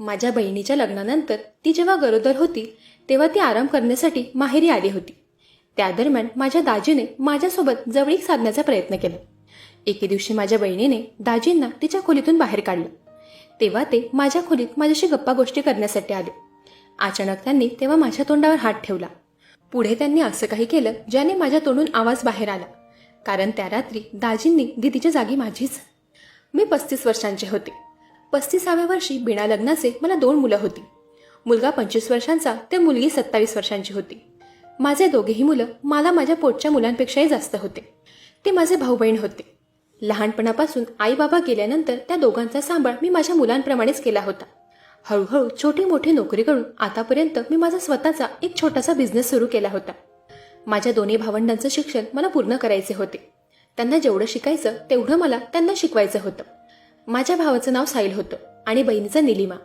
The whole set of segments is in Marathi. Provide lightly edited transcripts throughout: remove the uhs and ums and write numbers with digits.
माझ्या बहिणीच्या लग्नानंतर ती जेव्हा गरोदर होती तेव्हा ती आराम करण्यासाठी माहेरी आली होती. त्या दरम्यान माझ्या दाजीने माझ्यासोबत जवळीक साधण्याचा प्रयत्न केला. एके दिवशी माझ्या बहिणीने दाजींना तिच्या खोलीतून बाहेर काढलं. तेव्हा ते माझ्या खोलीत माझ्याशी गप्पा गोष्टी करण्यासाठी आले. अचानक त्यांनी तेव्हा माझ्या तोंडावर हात ठेवला. पुढे त्यांनी असं काही केलं ज्याने माझ्या तोंडून आवाज बाहेर आला, कारण त्या रात्री दाजींनी दिदीच्या जागी माझीच. मी 35 वर्षांचे होते. 35व्या वर्षी बिना लग्नाचे मला 2 मुलं होती. मुलगा 25 वर्षांचा तर मुलगी 27 वर्षांची होती. माझे दोघेही मुलं मला माझ्या पोटच्या मुलांपेक्षाही जास्त होते. ते माझे भाऊ बहीण होते. लहानपणापासून आई बाबा गेल्यानंतर त्या दोघांचा सांभाळ मी माझ्या मुलांप्रमाणेच केला होता. हळूहळू छोटी मोठी नोकरी करून आतापर्यंत मी माझा स्वतःचा एक छोटासा बिझनेस सुरू केला होता. माझ्या दोन्ही भावंडांचं शिक्षण मला पूर्ण करायचे होते. त्यांना जेवढं शिकायचं तेवढं मला त्यांना शिकवायचं होतं. माझ्या भावाचं नाव साहिल होतं आणि बहिणीचं निलिमा.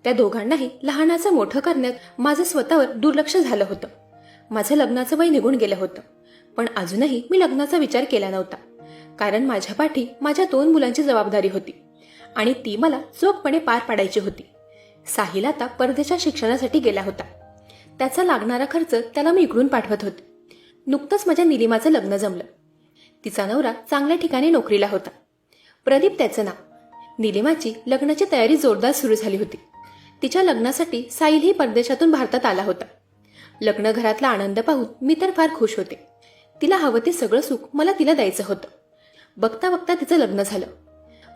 त्या दोघांनाही लहानाचं मोठं करण्यात माझं स्वतःवर दुर्लक्ष झालं होतं. माझं लग्नाचं वय निघून गेलं होतं, पण अजूनही मी लग्नाचा विचार केला नव्हता, कारण माझ्या पाठी माझ्या 2 मुलांची जबाबदारी होती आणि ती मला चोखपणे पार पाडायची होती. साहिल आता परदेशात शिक्षणासाठी गेला होता. त्याचा लागणारा खर्च त्याला मी इकडून पाठवत होते. नुकतंच माझ्या निलिमाचं लग्न जमलं. तिचा नवरा चांगल्या ठिकाणी नोकरीला होता. प्रदीप त्याचं नाव. निलिमाची लग्नाची तयारी जोरदार सुरू झाली होती. तिच्या लग्नासाठी साहिलही परदेशातून भारतात आला होता. लग्न घरातला आनंद पाहून मी तर फार खुश होते. तिला हवं ते सगळं सुख मला तिला द्यायचं होतं. बघता बघता तिचं लग्न झालं.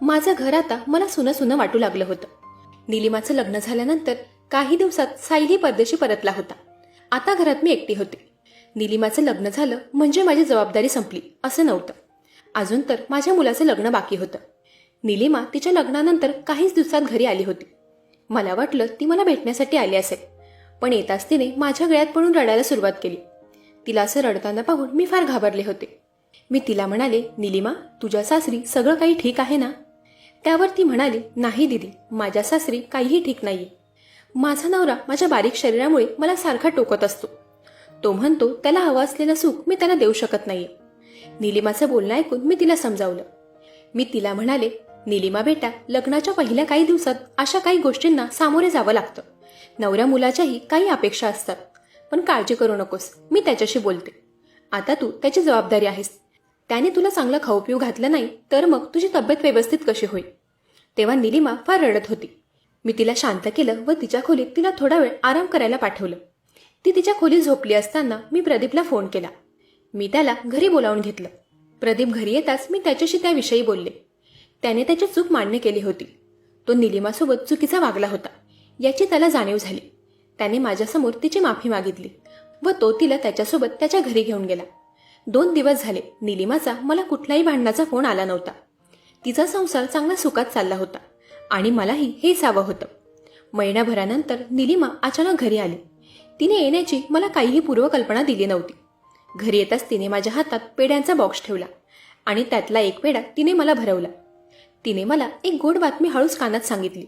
माझं घर आता मला सुनं सुनं वाटू लागलं होतं. निलिमाचं लग्न झाल्यानंतर काही दिवसात साहिलही परदेशी परतला होता. आता घरात मी एकटी होते. निलिमाचं लग्न झालं म्हणजे माझी जबाबदारी संपली असं नव्हतं. अजून तर माझ्या मुलाचं लग्न बाकी होतं. निलिमा तिच्या लग्नानंतर काहीच दिवसात घरी आली होती. मला वाटलं ती मला भेटण्यासाठी आली असेल, पण येताच तिने माझ्या गळ्यात पडून रडायला सुरुवात केली. तिला असं रडताना पाहून मी फार घाबरले होते. मी तिला म्हणाले, निलिमा, तुझ्या सासरी सगळं काही ठीक आहे ना? त्यावर ती म्हणाली, नाही दीदी, माझ्या सासरी काहीही ठीक नाहीये. माझा नवरा माझ्या बारीक शरीरामुळे मला सारखा टोकत असतो. तो म्हणतो त्याला हवं असलेलं सुख मी त्याला देऊ शकत नाहीये. निलिमाचं बोलणं ऐकून मी तिला समजावलं. मी तिला म्हणाले, निलिमा बेटा, लग्नाच्या पहिल्या काही दिवसात अशा काही गोष्टींना सामोरे जावं लागतं. नवऱ्या मुलाच्याही काही अपेक्षा असतात, पण काळजी करू नकोस, मी त्याच्याशी बोलते. आता तू त्याची जबाबदारी आहेस. त्याने तुला चांगलं खाऊ पिऊ घातलं नाही तर मग तुझी तब्येत व्यवस्थित कशी होईल? तेव्हा निलिमा फार रडत होती. मी तिला शांत केलं व तिच्या खोलीत तिला थोडा वेळ आराम करायला पाठवलं. ती तिच्या खोलीत झोपली असताना मी प्रदीपला फोन केला. मी त्याला घरी बोलावून घेतलं. प्रदीप घरी येताच मी त्याच्याशी त्याविषयी बोलले. त्याने त्याची चूक मान्य केली होती. तो निलिमासोबत चुकीचा वागला होता याची त्याला जाणीव झाली. त्याने माझ्यासमोर तिची माफी मागितली व तो तिला त्याच्यासोबत त्याच्या घरी घेऊन गेला. 2 दिवस झाले निलिमाचा मला कुठलाही भांडणाचा फोन आला नव्हता. तिचा संसार चांगला सुखात चालला होता आणि मलाही हेच हवं होतं. महिन्याभरानंतर निलिमा अचानक घरी आली. तिने येण्याची मला काहीही पूर्वकल्पना दिली नव्हती. घरी येताच तिने माझ्या हातात पेढ्यांचा बॉक्स ठेवला आणि त्यातला एक पेढा तिने मला भरवला. तिने मला एक गोड बातमी हळूच कानात सांगितली.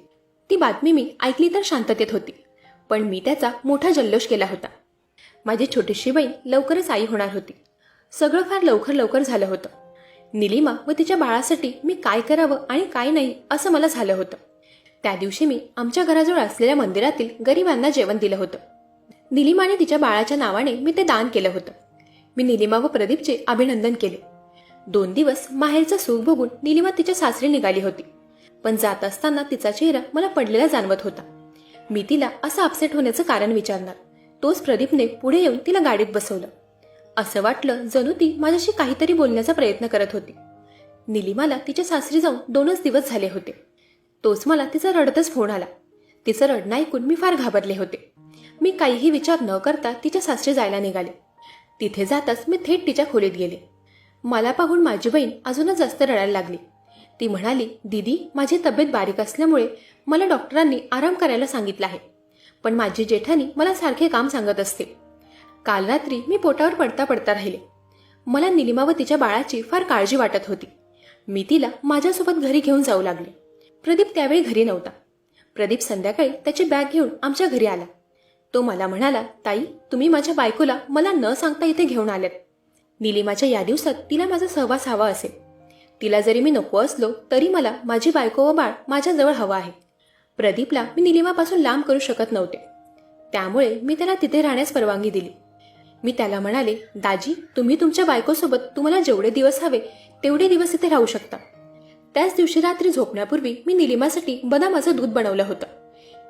ती बातमी मी ऐकली तर शांततेत होती, पण मी त्याचा मोठा जल्लोष केला होता. माझी छोटीशी बहीण लवकरच आई होणार होती. सगळं फार लवकर लवकर झालं होतं. निलिमा व तिच्या बाळासाठी मी काय करावं आणि काय नाही असं मला झालं होतं. त्या दिवशी मी आमच्या घराजवळ असलेल्या मंदिरातील गरिबांना जेवण दिलं होतं. निलिमाने तिच्या बाळाच्या नावाने मी ते दान केलं होतं. मी निलिमा व प्रदीपचे अभिनंदन केले. 2 दिवस माहेरचं सुख बघून निलिमा तिच्या सासरी निघाली होती, पण जात असताना तिचा चेहरा मला पडलेला जाणवत होता. मी तिला असं अपसेट होण्याचं कारण विचारणार, तोच प्रदीपने पुढे येऊन तिला गाडीत बसवलं. असं वाटलं जणू ती माझ्याशी काहीतरी बोलण्याचा प्रयत्न करत होती. निलिमाला तिच्या सासरी जाऊन 2च दिवस झाले होते. तोच मला तिचा रडतच फोन आला. तिचं रडणं ऐकून मी फार घाबरले होते. मी काहीही विचार न करता तिच्या सासरी जायला निघाले. तिथे जाताच मी थेट तिच्या खोलीत गेले. मला पाहून माझी बहीण अजूनच जास्त रडायला लागली. ती म्हणाली, दीदी, माझी तब्येत बारीक असल्यामुळे मला डॉक्टरांनी आराम करायला सांगितलं आहे, पण माझी जेठानी मला सारखे काम सांगत असते. काल रात्री मी पोटावर पडता पडता राहिले. मला निलिमा व तिच्या बाळाची फार काळजी वाटत होती. मी तिला माझ्यासोबत घरी घेऊन जाऊ लागले. प्रदीप त्यावेळी घरी नव्हता. प्रदीप संध्याकाळी त्याची बॅग घेऊन आमच्या घरी आला. तो मला म्हणाला, ताई, तुम्ही माझ्या बायकोला मला न सांगता इथे घेऊन आलेत. निलिमाच्या या दिवसात तिला माझा सहवास हवा असेल. तिला जरी मी नको असलो तरी मला माझी बायको व बाळ माझ्याजवळ हवं आहे. प्रदीपला मी निलिमापासून लांब करू शकत नव्हते, त्यामुळे मी त्याला तिथे राहण्यास परवानगी दिली. मी त्याला म्हणाले, दाजी, तुम्ही तुमच्या बायकोसोबत तुम्हाला जेवढे दिवस हवे तेवढे दिवस इथे राहू शकता. त्याच दिवशी रात्री झोपण्यापूर्वी मी निलिमासाठी बदामाचं दूध बनवलं होतं.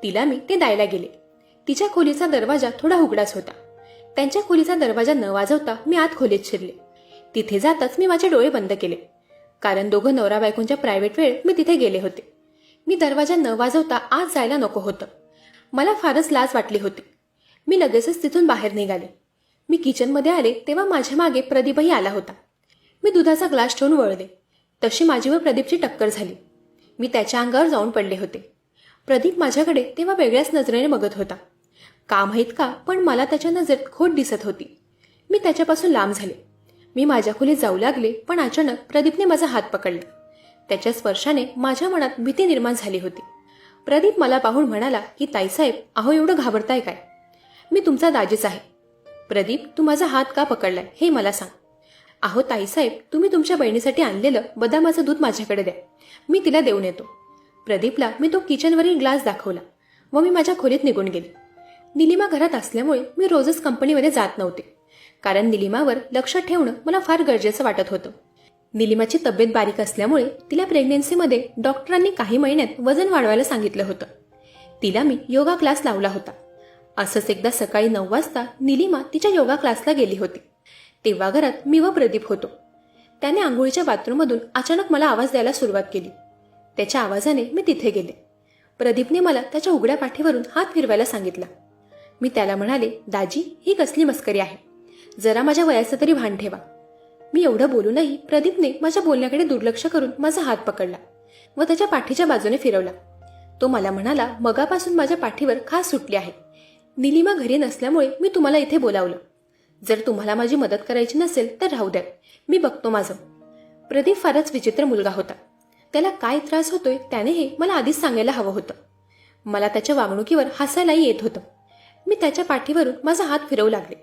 तिला मी ते द्यायला गेले. तिच्या खोलीचा दरवाजा थोडा उघडाच होता. त्यांच्या खोलीचा दरवाजा न वाजवता मी आत खोलीत शिरले. तिथे जाताच मी माझे डोळे बंद केले, कारण दोघं नवरा बायकोंच्या प्रायव्हेट वेळ मी तिथे गेले होते. मी दरवाजा न वाजवता आत जायला नको होतं. मला फारच लाज वाटली होती. मी लगेचच तिथून बाहेर निघाले. मी किचनमध्ये आले तेव्हा माझ्या मागे प्रदीपही आला होता. मी दुधाचा ग्लास ठेवून वळले. तशी माझी व प्रदीपची टक्कर झाली. मी त्याच्या अंगावर जाऊन पडले होते. प्रदीप माझ्याकडे तेव्हा वेगळ्याच नजरेने बघत होता. का माहीत का, पण मला त्याच्या नजरेत खोट दिसत होती. मी त्याच्यापासून लांब झाले. मी माझ्या खोलीत जाऊ लागले, पण अचानक प्रदीपने माझा हात पकडला. त्याच्या स्पर्शाने माझ्या मनात भीती निर्माण झाली होती. प्रदीप मला पाहून म्हणाला की ताईसाहेब, अहो एवढं घाबरताय काय? मी तुमचा दाजीच आहे. प्रदीप, तू माझा हात का पकडलाय हे मला सांग. अहो ताईसाहेब, तुम्ही तुमच्या बहिणीसाठी आणलेलं बदामाचं दूध माझ्याकडे द्या, मी तिला देऊन येतो. प्रदीपला मी तो किचनवरील ग्लास दाखवला व मी माझ्या खोलीत निघून गेले. निलिमा घरात असल्यामुळे मी रोजच कंपनीमध्ये जात नव्हते, कारण निलिमावर लक्ष ठेवणं मला फार गरजेचं वाटत होतं. निलिमाची तब्येत बारीक असल्यामुळे तिला प्रेग्नेन्सीमध्ये डॉक्टरांनी काही महिन्यात वजन वाढवायला सांगितलं होतं. तिला मी योगा क्लास लावला होता. असंच एकदा सकाळी 9 वाजता निलिमा तिच्या योगा क्लासला गेली होती. तेव्हा घरात मी व प्रदीप होतो. त्याने आंघोळीच्या बाथरूममधून अचानक मला आवाज द्यायला सुरुवात केली. त्याच्या आवाजाने मी तिथे गेले. प्रदीपने मला त्याच्या उघड्या पाठीवरून हात फिरवायला सांगितला. मी त्याला म्हणाले, दाजी, ही कसली मस्करी आहे? जरा माझ्या वयाचं तरी भान ठेवा. मी एवढं बोलूनही प्रदीपने माझ्या बोलण्याकडे दुर्लक्ष करून माझा हात पकडला व त्याच्या पाठीच्या बाजूने फिरवला. तो मला म्हणाला, मगापासून माझ्या पाठीवर खास सुटली आहे. निलिमा घरी नसल्यामुळे मी तुम्हाला इथे बोलावलं. जर तुम्हाला माझी मदत करायची नसेल तर राहू द्या, मी बघतो माझं. प्रदीप फारच विचित्र मुलगा होता. त्याला काय त्रास होतोय त्याने हे मला आधीच सांगायला हवं होतं. मला त्याच्या वागणुकीवर हसायलाही येत होतं. मी त्याच्या पाठीवरून माझा हात फिरवू लागले.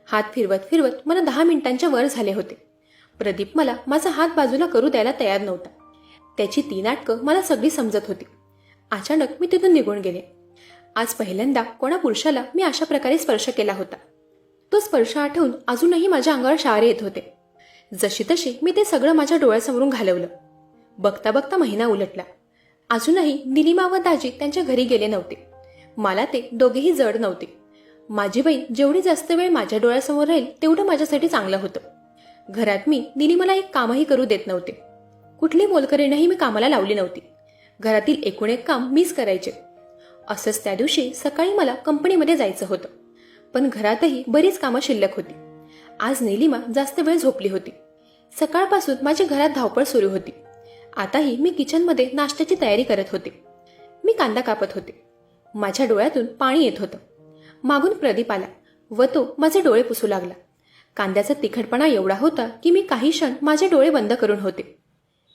हात फिरवत फिरवत मला 10 मिनिटांच्या वर झाले होते. प्रदीप मला माझा हात बाजूला करू द्यायला तयार नव्हता. त्याची ती नाटकं मला सगळी समजत होती. अचानक मी तिथून निघून गेले. आज पहिल्यांदा कोणा पुरुषाला मी अशा प्रकारे स्पर्श केला होता. तो स्पर्श आठवून अजूनही माझ्या अंगावर शहारे येत होते. जशी तशी मी ते सगळं माझ्या डोळ्यासमोरून घालवलं. बघता बघता महिना उलटला. अजूनही निलिमा व दाजी त्यांच्या घरी गेले नव्हते. मला ते दोघेही जड नव्हते. माझी बहीण जेवढी जास्त वेळ माझ्या डोळ्यासमोर राहील तेवढं माझ्यासाठी चांगलं होतं. घरात मी निलिमाला एक कामही करू देत नव्हते. कुठली मोलकरीणही मी कामाला लावली नव्हती. घरातील एकूण एक काम मीच करायचे. असंच त्या दिवशी सकाळी मला कंपनीमध्ये जायचं होतं, पण घरातही बरीच कामं शिल्लक होती. आज निलिमा जास्त वेळ झोपली होती. सकाळपासून माझ्या घरात धावपळ सुरू होती. आताही मी किचनमध्ये नाश्त्याची तयारी करत होते. मी कांदा कापत होते. माझ्या डोळ्यातून पाणी येत होतं. मागून प्रदीप आला व तो माझे डोळे पुसू लागला. कांद्याचा तिखटपणा एवढा होता की मी काही क्षण माझे डोळे बंद करून होते.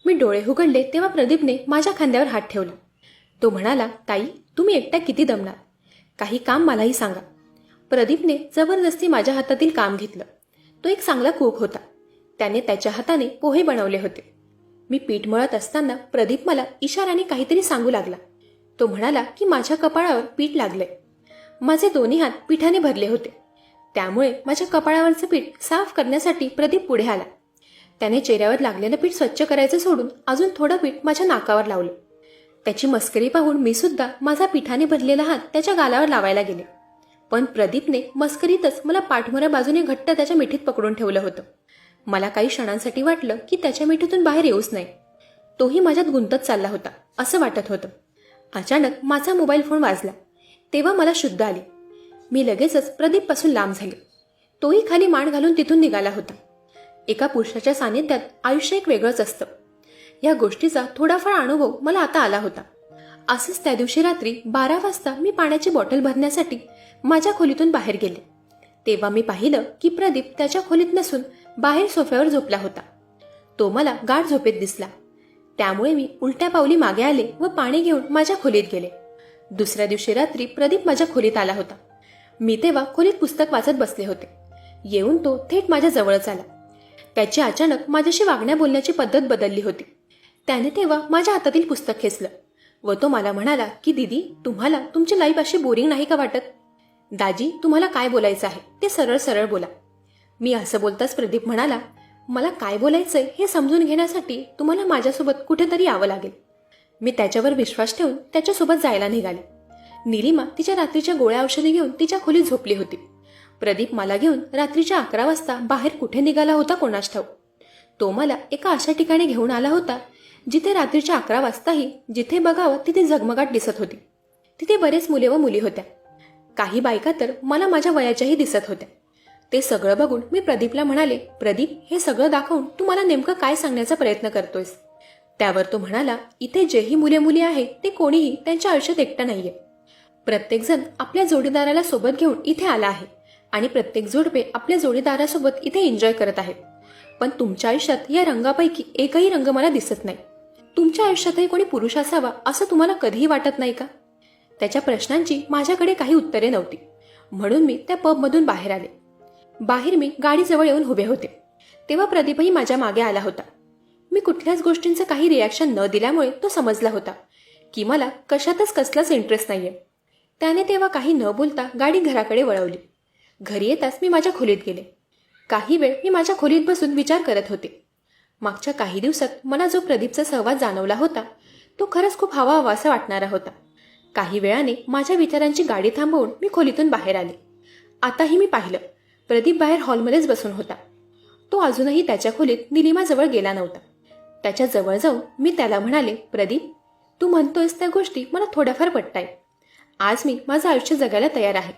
मी डोळे उघडले तेव्हा प्रदीपने माझ्या खांद्यावर हात ठेवला. तो म्हणाला, ताई, तुम्ही एकट्या किती दमणार? काही काम मलाही सांगा. प्रदीपने जबरदस्ती माझ्या हातातील काम घेतलं. तो एक चांगला कुक होता. त्याने त्याच्या हाताने पोहे बनवले होते. मी पीठ मळत असताना प्रदीप मला इशाराने काहीतरी सांगू लागला. तो म्हणाला की माझ्या कपाळावर पीठ लागलंय. माझे दोन्ही हात पिठाने भरले होते, त्यामुळे माझ्या कपाळावरचं पीठ साफ करण्यासाठी प्रदीप पुढे आला. त्याने चेहऱ्यावर लागलेलं पीठ स्वच्छ करायचं सोडून अजून थोडं पीठ माझ्या नाकावर लावलं. त्याची मस्करी पाहून मी सुद्धा माझा पिठाने भरलेला हात त्याच्या गालावर लावायला गेले, पण प्रदीपने मस्करीतच मला पाठमोऱ्या बाजूने घट्ट त्याच्या मिठीत पकडून ठेवलं होतं. मला काही क्षणांसाठी वाटलं की त्याच्या मिठीतून बाहेर येऊच नाही. तोही माझ्यात गुंतत चालला होता असं वाटत होतं. अचानक माझा मोबाईल फोन वाजला. तेव्हा मला शुद्ध आली. मी लगेचच प्रदीपपासून लांब झाले. तोही खाली मान घालून तिथून निघाला होता. एका पुरुषाच्या सानिध्यात आयुष्य एक वेगळंच असतं. या गोष्टीचा थोडाफार अनुभव मला आता आला होता. असंच त्या दिवशी रात्री 12 वाजता मी पाण्याची बॉटल भरण्यासाठी माझ्या खोलीतून बाहेर गेले. तेव्हा मी पाहिलं की प्रदीप त्याच्या खोलीत नसून बाहेर सोफ्यावर झोपला होता. तो मला गाढ झोपेत दिसला. त्यामुळे मी उलट्या पावली मागे आले व पाणी घेऊन माझ्या खोलीत गेले. दुसऱ्या दिवशी रात्री प्रदीप माझ्या खोलीत आला होता. मी तेव्हा खोलीत पुस्तक वाचत बसले होते. येऊन तो थेट माझ्या जवळच आला. त्याची अचानक माझ्याशी वागण्या बोलण्याची पद्धत बदलली होती. त्याने तेव्हा माझ्या हातातील पुस्तक खेचलं व तो मला म्हणाला की दीदी, तुम्हाला तुमची लाईफ अशी बोरिंग नाही का वाटत? दाजी, तुम्हाला काय बोलायचं आहे ते सरळ सरळ बोला. मी असं बोलताच प्रदीप म्हणाला, मला काय बोलायचंय हे समजून घेण्यासाठी तुम्हाला माझ्यासोबत कुठेतरी यावं लागेल. मी त्याच्यावर विश्वास ठेवून त्याच्यासोबत जायला निघाले. निलिमा तिच्या रात्रीच्या गोळ्या औषधी घेऊन तिच्या खोलीत झोपली होती. प्रदीप मला घेऊन रात्रीच्या 11 वाजता बाहेर कुठे निघाला होता कोणास ठाऊक. तो मला एका अशा ठिकाणी घेऊन आला होता जिथे रात्रीच्या 11 वाजताही जिथे बघावं तिथे झगमगाट दिसत होती. तिथे बरेच मुले व मुली होत्या. काही बायका तर मला माझ्या वयाच्याही दिसत होत्या. ते सगळं बघून मी प्रदीपला म्हणाले, प्रदीप, हे सगळं दाखवून तू मला नेमकं काय सांगण्याचा प्रयत्न करतोयस? त्यावर तो म्हणाला, इथे जेही मुले मुली आहेत ते कोणीही त्यांच्या आयुष्यात एकटं नाहीये. प्रत्येकजण आपल्या जोडीदाराला सोबत घेऊन इथे आला आहे आणि प्रत्येक जोडपे आपल्या जोडीदारासोबत इथे एन्जॉय करत आहेत. पण तुमच्या आयुष्यात या रंगापैकी एकही रंग मला दिसत नाही. तुमच्या आयुष्यातही कोणी पुरुष असावा असं तुम्हाला कधीही वाटत नाही का? त्याच्या प्रश्नांची माझ्याकडे काही उत्तरे नव्हती, म्हणून मी त्या पबमधून बाहेर आले. बाहेर मी गाडीजवळ येऊन उभे होते तेव्हा प्रदीपही माझ्या मागे आला होता. मी कुठल्याच गोष्टींचं काही रिॲक्शन न दिल्यामुळे तो समजला होता की मला कशातच कसलाच इंटरेस्ट नाहीये. त्याने तेव्हा काही न बोलता गाडी घराकडे वळवली. घरी येताच मी माझ्या खोलीत गेले. काही वेळ मी माझ्या खोलीत बसून विचार करत होते. मागच्या काही दिवसात मला जो प्रदीपचा सहवास जाणवला होता तो खरंच खूप हवा हवासा वाटणारा होता. काही वेळाने माझ्या विचारांची गाडी थांबवून मी खोलीतून बाहेर आले. आताही मी पाहिलं, प्रदीप बाहेर हॉलमध्येच बसून होता. तो अजूनही त्याच्या खोलीत निलिमाजवळ गेला नव्हता. त्याच्या जवळ जाऊन मी त्याला म्हणाले, प्रदीप, तू म्हणतोयस त्या गोष्टी मला थोड्याफार पटतायत. आज मी माझं आयुष्य जगायला तयार आहे,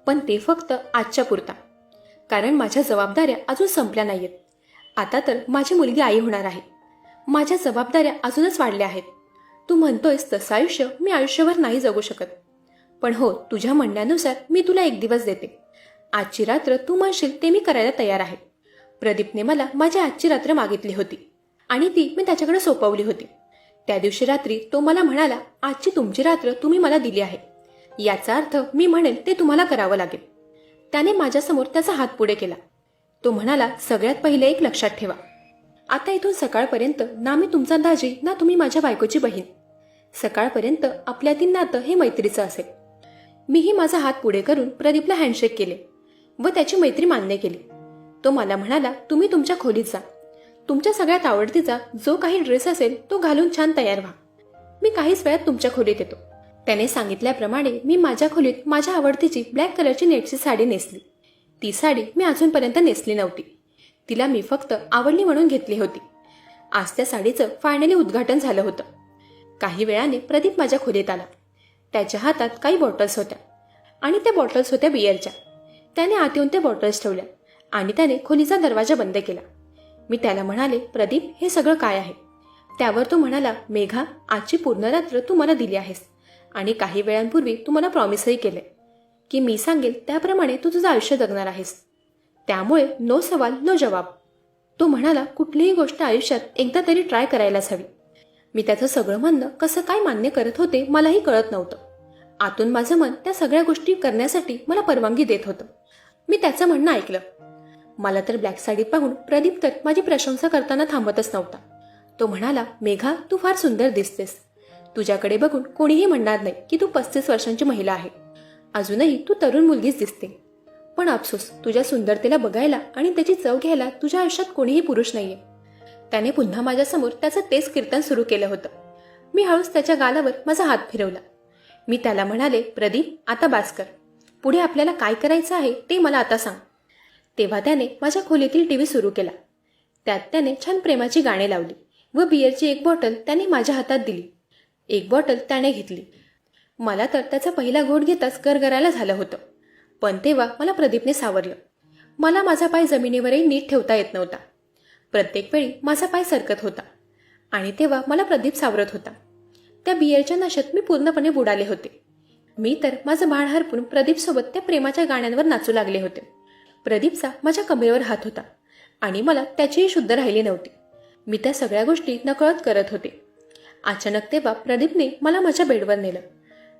पण ते फक्त आजच्या पुरता, कारण माझ्या जबाबदाऱ्या अजून संपल्या नाहीयेत. आता तर माझी मुलगी आई होणार आहे. माझ्या जबाबदाऱ्या अजूनच वाढल्या आहेत. तू म्हणतोयस तसं आयुष्य मी आयुष्यभर नाही जगू शकत. पण हो, तुझ्या म्हणण्यानुसार मी तुला एक दिवस देते. आजची रात्र तू म्हणशील ते मी करायला तयार आहे. प्रदीपने मला माझी आजची रात्र मागितली होती आणि ती मी त्याच्याकडे सोपवली होती. त्या दिवशी रात्री तो मला म्हणाला, आजची तुमची रात्र तुम्ही मला दिली आहे, याचा अर्थ मी म्हणेल ते तुम्हाला करावं लागेल. त्याने माझ्यासमोर त्याचा हात पुढे केला. तो म्हणाला, सगळ्यात पहिले एक लक्षात ठेवा, आता इथून सकाळपर्यंत ना मी तुमचा दाजी ना तुम्ही माझ्या बायकोची बहीण. सकाळपर्यंत आपल्यातील नातं हे मैत्रीचं असेल. मीही माझा हात पुढे करून प्रदीपला हँडशेक केले व त्याची मैत्री मान्य केली. तो मला म्हणाला, तुम्ही तुमच्या खोलीत जा. तुमच्या सगळ्यात आवडतीचा जो काही ड्रेस असेल तो घालून छान तयार व्हा. मी काहीच वेळात तुमच्या खोलीत येतो. त्याने सांगितल्याप्रमाणे मी माझ्या खोलीत माझ्या आवडतीची ब्लॅक कलरची नेटची साडी नेसली. ती साडी मी अजूनपर्यंत नेसली नव्हती. तिला मी फक्त आवडली म्हणून घेतली होती. आज त्या साडीचं फायनली उद्घाटन झालं होतं. काही वेळाने प्रदीप माझ्या खोलीत आला. त्याच्या हातात काही बॉटल्स होत्या आणि त्या बॉटल्स होत्या बिअरच्या. त्याने आत येऊन त्या बॉटल्स ठेवल्या आणि त्याने खोलीचा दरवाजा बंद केला. मी त्याला म्हणाले, प्रदीप, हे सगळं काय आहे? त्यावर तो म्हणाला, मेघा, आजची पूर्ण रात्र तू मला दिली आहेस आणि काही वेळांपूर्वी तू मला प्रॉमिसही केले की मी सांगेल त्याप्रमाणे तू तुझं आयुष्य जगणार आहेस. त्यामुळे नो सवाल नो जवाब. तो म्हणाला, कुठलीही गोष्ट आयुष्यात एकदा तरी ट्राय करायलाच हवी. मी त्याचं सगळं म्हणणं कसं काय मान्य करत होते मलाही कळत नव्हतं. आतून माझं मन त्या सगळ्या गोष्टी करण्यासाठी मला परवानगी देत होतं. मी त्याचं म्हणणं ऐकलं. मला तर ब्लॅक साडी पाहून प्रदीप तर माझी प्रशंसा करताना थांबतच नव्हता. तो म्हणाला, मेघा, तू फार सुंदर दिसतेस. तुझ्याकडे बघून कोणीही म्हणणार नाही की तू 35 वर्षांची महिला आहे. अजूनही तू तरुण मुलगीच दिसते. पण अफसोस, तुझ्या सुंदरतेला बघायला आणि त्याची चव घ्यायला तुझ्या आयुष्यात कोणीही पुरुष नाहीये. त्याने पुन्हा माझ्यासमोर त्याचं तेच कीर्तन सुरू केलं होतं. मी हळूच त्याच्या गालावर माझा हात फिरवला. मी त्याला म्हणाले, प्रदीप, आता बास कर. पुढे आपल्याला काय करायचं आहे ते मला आता सांग. तेव्हा त्याने माझ्या खोलीतील टीव्ही सुरू केला. त्यात त्याने छान प्रेमाची गाणी लावली व बिअरची एक बॉटल त्याने माझ्या हातात दिली. एक बॉटल त्याने घेतली. मला तर त्याचा पहिला घोट घेताच गरगरायला झालं होतं. पण तेव्हा मला प्रदीपने सावरलं. मला माझा पाय जमिनीवरही नीट ठेवता येत नव्हता. प्रत्येक वेळी माझा पाय सरकत होता आणि तेव्हा मला प्रदीप सावरत होता. त्या बिअरच्या नशेत मी पूर्णपणे बुडाले होते. मी तर माझं भान हरपून प्रदीपसोबत त्या प्रेमाच्या गाण्यांवर नाचू लागले होते. प्रदीपचा माझ्या कमरेवर हात होता आणि मला त्याचीही शुद्ध राहिली नव्हती. मी त्या सगळ्या गोष्टी नकळत करत होते. अचानक तेव्हा प्रदीपने मला माझ्या बेडवर नेलं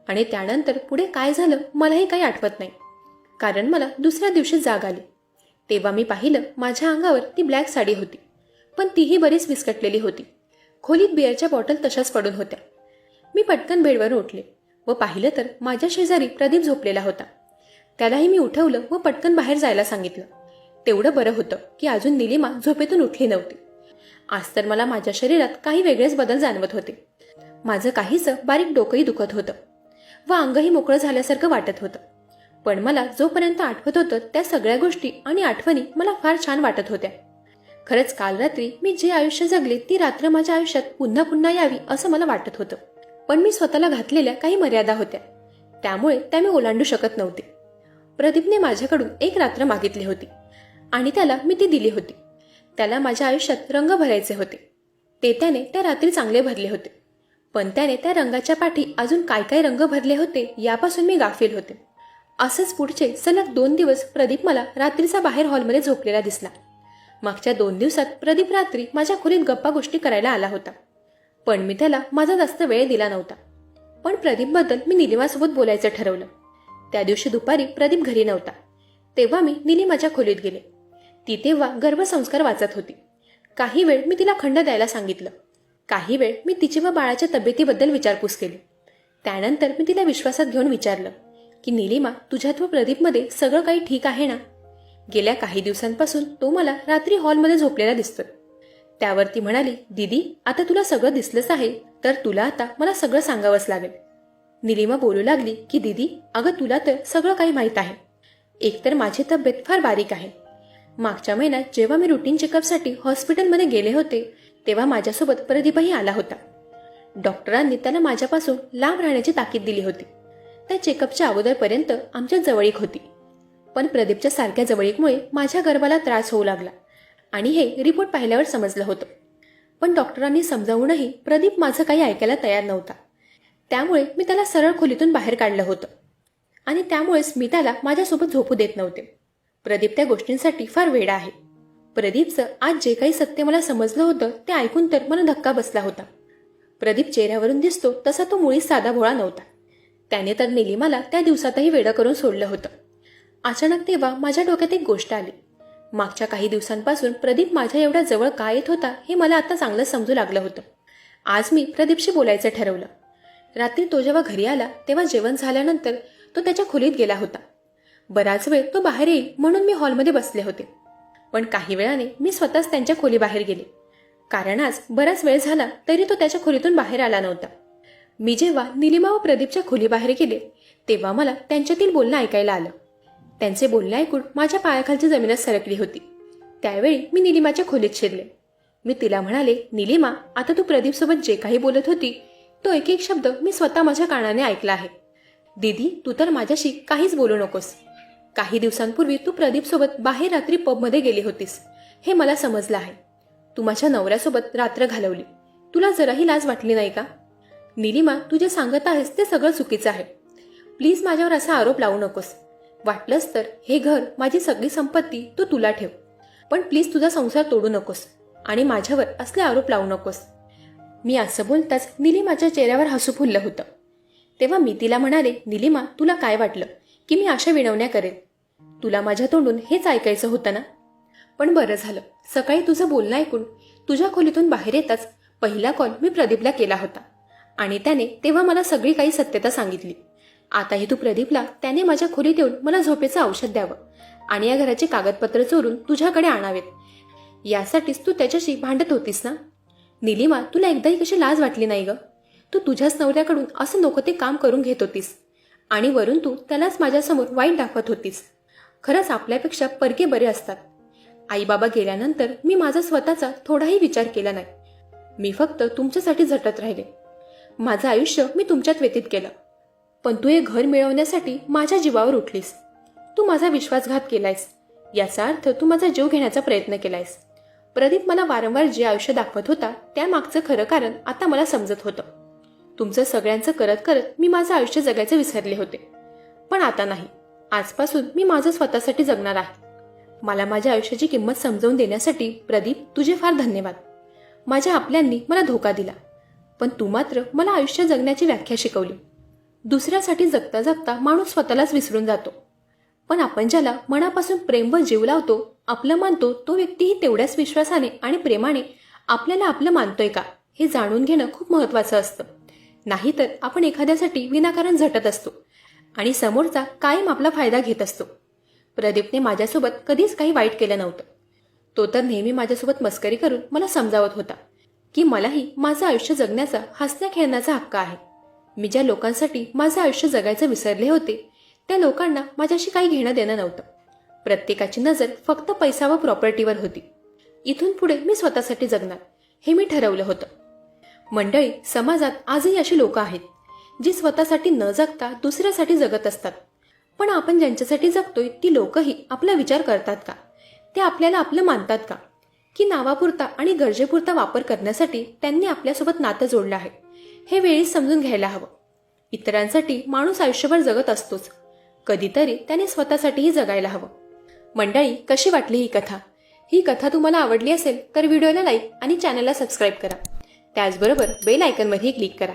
आणि त्यानंतर पुढे काय झालं मलाही काही आठवत नाही, कारण मला दुसऱ्या दिवशी जाग आली. तेव्हा मी पाहिलं, माझ्या अंगावर ती ब्लॅक साडी होती, पण तीही बरीच विस्कटलेली होती. खोलीत बिअरच्या बॉटल तशाच पडून होत्या. मी पटकन बेडवरून उठले व पाहिलं तर माझ्या शेजारी प्रदीप झोपलेला होता. त्यालाही मी उठवलं व पटकन बाहेर जायला सांगितलं. तेवढं बरं होतं की अजून निलिमा झोपेतून उठली नव्हती. आज तर मला माझ्या शरीरात काही वेगळेच बदल जाणवत होते. माझं काहीसं बारीक डोकंही दुखत होतं व अंगही मोकळं झाल्यासारखं वाटत होतं. पण मला जोपर्यंत आठवत होतं त्या सगळ्या गोष्टी आणि आठवणी मला फार छान वाटत होत्या. खरंच काल रात्री मी जे आयुष्य जगले ती रात्र माझ्या आयुष्यात पुन्हा पुन्हा यावी असं मला वाटत होतं. पण मी स्वतःला घातलेल्या काही मर्यादा होत्या, त्यामुळे त्या मी ओलांडू शकत नव्हते. प्रदीपने माझ्याकडून एक रात्र मागितली होती आणि त्याला मी ती दिली होती. त्याला माझ्या आयुष्यात रंग भरायचे होते. ते त्याने त्या रात्री चांगले भरले होते, पण त्याने त्या रंगाच्या पाठी अजून काय काय रंग भरले होते यापासून मी गाफील होते. असंच पुढचे सलग 2 दिवस प्रदीप मला रात्रीचा बाहेर हॉलमध्ये झोपलेला दिसला. मागच्या 2 दिवसात प्रदीप रात्री माझ्या खोलीत गप्पा गोष्टी करायला आला होता, पण मी त्याला माझा जास्त वेळ दिला नव्हता. पण प्रदीपबद्दल मी निलिमासोबत बोलायचं ठरवलं. त्या दिवशी दुपारी प्रदीप घरी नव्हता, तेव्हा मी निलिमाच्या खोलीत गेले. ती तेव्हा गर्भसंस्कार वाचत होती. काही वेळ मी तिला खंड द्यायला सांगितलं. काही वेळ मी तिची व बाळाच्या तब्येतीबद्दल विचारपूस केली. त्यानंतर मी तिला विश्वासात घेऊन विचारलं की निलिमा, तुझ्यात व प्रदीपमध्ये सगळं काही ठीक आहे ना? गेल्या काही दिवसांपासून तो मला रात्री हॉलमध्ये झोपलेला दिसतोय. त्यावर ती म्हणाली, दीदी, आता तुला सगळं दिसलंच आहे तर तुला आता मला सगळं सांगावंच लागेल. निलिमा बोलू लागली की दीदी, अगं तुला तर सगळं काही माहीत आहे. एकतर माझी तब्येत फार बारीक आहे. मागच्या महिन्यात जेव्हा मी रुटीन चेकअपसाठी हॉस्पिटलमध्ये गेले होते तेव्हा माझ्यासोबत प्रदीपही आला होता. डॉक्टरांनी त्याला माझ्यापासून लांब राहण्याची ताकीद दिली होती. त्या चेकअपच्या अगोदरपर्यंत आमच्या जवळीक होती, पण प्रदीपच्या सारख्या जवळीकमुळे माझ्या गर्भाला त्रास होऊ लागला आणि हे रिपोर्ट पाहिल्यावर समजलं होतं. पण डॉक्टरांनी समजावूनही प्रदीप माझं काही ऐकायला तयार नव्हता. त्यामुळे मी त्याला सरळ खोलीतून बाहेर काढलं होतं आणि त्यामुळेच मी त्याला माझ्यासोबत झोपू देत नव्हते. प्रदीप त्या गोष्टींसाठी फार वेडा आहे. प्रदीपचं आज जे काही सत्य मला समजलं होतं ते ऐकून तर मला धक्का बसला होता. प्रदीप चेहऱ्यावरून दिसतो तसा तो मुळीच साधा भोळा नव्हता. त्याने तर निलिमाला त्या दिवसातही वेडं करून सोडलं होतं. अचानक तेव्हा माझ्या डोक्यात एक गोष्ट आली. मागच्या काही दिवसांपासून प्रदीप माझ्या एवढ्या जवळ का येत होता हे मला आता चांगलं समजू लागलं होतं. आज मी प्रदीपशी बोलायचं ठरवलं. रात्री तो जेव्हा घरी आला तेव्हा जेवण झाल्यानंतर तो त्याच्या खोलीत गेला होता. बराच वेळ तो बाहेर येईल म्हणून मी हॉलमध्ये बसले होते. पण काही वेळाने मी स्वतःच त्यांच्या खोलीबाहेर गेले, कारण आज बराच वेळ झाला तरी तो त्याच्या खोलीतून बाहेर आला नव्हता. मी जेव्हा निलिमा व प्रदीपच्या खोलीबाहेर गेले तेव्हा मला त्यांच्यातील बोलणं ऐकायला आलं. त्यांचे बोलणे ऐकून माझ्या पायाखालची जमीनच सरकली होती. त्यावेळी मी निलिमाच्या खोलीत शिरले. मी तिला म्हणाले, निलिमा, आता तू प्रदीपसोबत जे काही बोलत होती तो एक एक शब्द मी स्वतः माझ्या कानाने ऐकला आहे. दीदी, तू तर माझ्याशी काहीच बोलू नकोस. काही दिवसांपूर्वी तू प्रदीपसोबत बाहेर रात्री पबमध्ये गेली होतीस हे मला समजलं आहे. तू माझ्या नवऱ्यासोबत रात्र घालवली. तुला जराही लाज वाटली नाही का? निलिमा, तू जे सांगत आहेस ते सगळं चुकीचं आहे. प्लीज माझ्यावर असा आरोप लावू नकोस. वाटलंच तर हे घर, माझी सगळी संपत्ती तू तुला ठेव, पण प्लीज तुझा संसार तोडू नकोस आणि माझ्यावर असले आरोप लावू नकोस. मी असं बोलताच निलिमाच्या चेहऱ्यावर हसू फुललं होतं. तेव्हा मी तिला म्हणाले, निलिमा, तुला काय वाटलं की मी अशा विनवण्या करेन? तुला माझ्या तोंडून हेच ऐकायचं होतं ना? पण बरं झालं, सकाळी तुझं बोलणं ऐकून तुझ्या खोलीतून बाहेर येताच पहिला कॉल मी प्रदीपला केला होता आणि त्याने तेव्हा मला सगळी काही सत्यता सांगितली. आताही तू प्रदीपला त्याने माझ्या खोलीत येऊन मला झोपेचं औषध द्यावं आणि या घराचे कागदपत्र चोरून तुझ्याकडे आणावेत यासाठीच तू त्याच्याशी भांडत होतीस ना? निलिमा, तुला एकदाही कशी लाज वाटली नाही ग? तू तुझ्याच नवऱ्याकडून असं नको ते काम करून घेत होतीस आणि वरून तू त्यालाच माझ्यासमोर वाईट दाखवत होतीस. खरंच आपल्यापेक्षा परके बरे असतात. आई बाबा गेल्यानंतर मी माझा स्वतःचा थोडाही विचार केला नाही. मी फक्त तुमच्यासाठी झटत राहिले. माझं आयुष्य मी तुमच्यात व्यतीत केलं, पण तू हे घर मिळवण्यासाठी माझ्या जीवावर उठलीस. तू माझा विश्वासघात केलायस. याचा अर्थ तू माझा जीव घेण्याचा प्रयत्न केलायस. प्रदीप मला वारंवार जे आयुष्य दाखवत होता त्यामागचं खरं कारण आता मला समजत होतं. तुमचं सगळ्यांचं करत करत मी माझं आयुष्य जगायचं विसरले होते, पण आता नाही. आजपासून मी माझं स्वतःसाठी जगणार आहे. मला माझ्या आयुष्याची किंमत समजावून देण्यासाठी प्रदीप, तुझे फार धन्यवाद. माझ्या आपल्यांनी मला धोका दिला, पण तू मात्र मला आयुष्य जगण्याची व्याख्या शिकवली. दुसऱ्यासाठी जगता जगता माणूस स्वतःलाच विसरून जातो, पण आपण ज्याला मनापासून प्रेम व जीव लावतो, आपलं मानतो, तो व्यक्तीही तेवढ्याच विश्वासाने आणि प्रेमाने आपल्याला आपलं मानतोय का हे जाणून घेणं खूप महत्त्वाचं असतं. नाहीतर आपण एखाद्यासाठी विनाकारण झटत असतो आणि समोरचा कायम आपला फायदा घेत असतो. प्रदीपने माझ्यासोबत कधीच काही वाईट केलं नव्हतं. तो तर नेहमी माझ्यासोबत मस्करी करून मला समजावत होता की मलाही माझं आयुष्य जगण्याचा, हसण्या खेळण्याचा हक्क आहे. मी ज्या लोकांसाठी माझं आयुष्य जगायचं विसरले होते त्या लोकांना माझ्याशी काही घेणं देणं नव्हतं. प्रत्येकाची नजर फक्त पैसा व प्रॉपर्टीवर होती. इथून पुढे मी स्वतःसाठी जगणार हे मी ठरवलं होतं. मंडळी, समाजात आजही अशी लोक आहेत जी स्वतःसाठी न जगता दुसऱ्यासाठी जगत असतात. पण आपण ज्यांच्यासाठी जगतोय ती लोकही आपला विचार करतात का? ते आपल्याला आपलं मानतात का? की नावापुरता आणि गरजेपुरता वापर करण्यासाठी त्यांनी आपल्यासोबत नातं जोडलं आहे हे वेळीच समजून घ्यायला हवं. इतरांसाठी माणूस आयुष्यभर जगत असतोच, कधीतरी त्याने स्वतःसाठीही जगायला हवं. मंडळी, कशी वाटली ही कथा? ही कथा तुम्हाला आवडली असेल तर व्हिडिओला लाईक आणि चॅनलला सबस्क्राईब करा. त्याचबरोबर बेल आयकॉनवरही क्लिक करा